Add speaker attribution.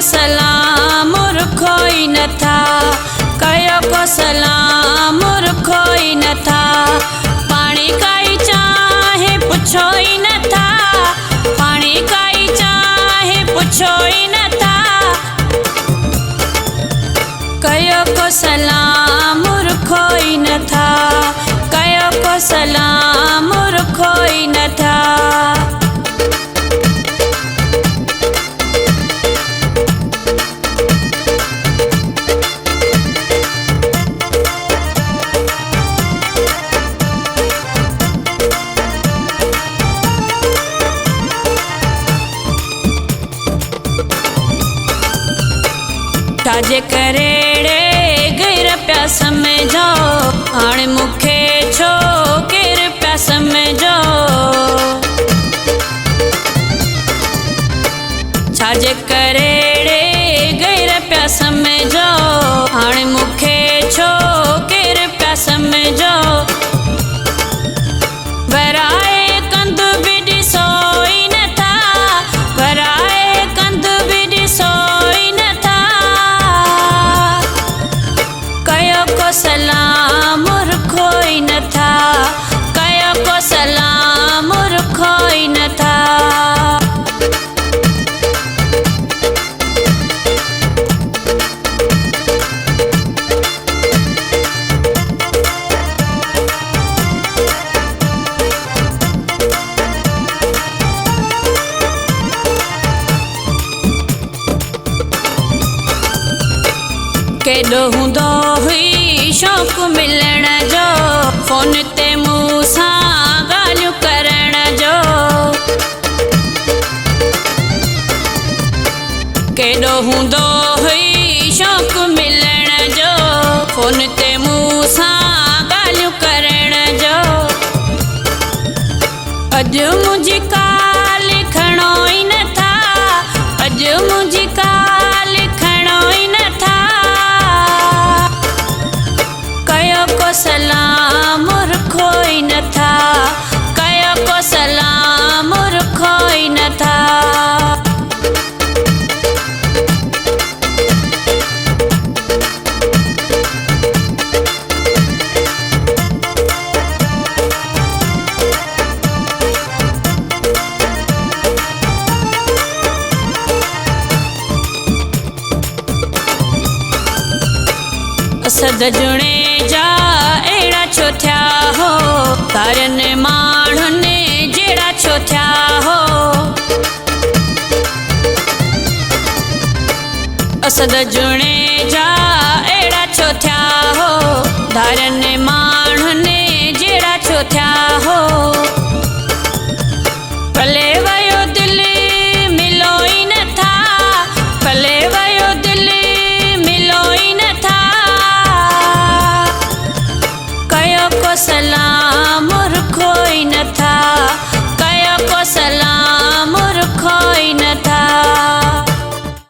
Speaker 1: सलाम रुखो ई नथा, कयो को सलाम रुखो ई नथा। पाणी काई चाहे पुछो ई नथा, पाणी काई चाहे पुछो ई नथा। कयो को सलाम रुखो ई नथा, कयो को सलाम रुखो ई नथा। छाजे करेड़े गिर प्या समझो, हाणे मूंखे छो केर प्या समझो। छाजे करेड़े गिर प्या समझो, हाणे मूंखे छो केर प्या समझो। वराए कंद बि ॾिसो ई नथा, वराए कंद बि ॾिसो ई नथा। कयो को सलाम रुखो ई नथा, कयो को सलाम रुखो ई नथा। केॾो हूंदो हुई शौक़ु मिलण जो, फोन ते मूं सां ॻाल्हियूं करण जो। केॾो हूंदो हुई शौक़ु मिलण जो, फोन ते मूं सां ॻाल्हियूं करण जो। अॼु मुंहिंजी काल्हि खणो ई नथा, अॼु मुंहिंजी काल्हि खणो ई नथा। कयो को सलाम रुखो ई नथा, कयो को सलाम रुखो ई नथा। असद जुणे जा अहिड़ा छो थिया हो, तारनि माण्हुनि जहिड़ा छो थिया हो। असद जुणे जा अहिड़ा छो थिया हो, तारनि माण्हुनि जहिड़ा छो थिया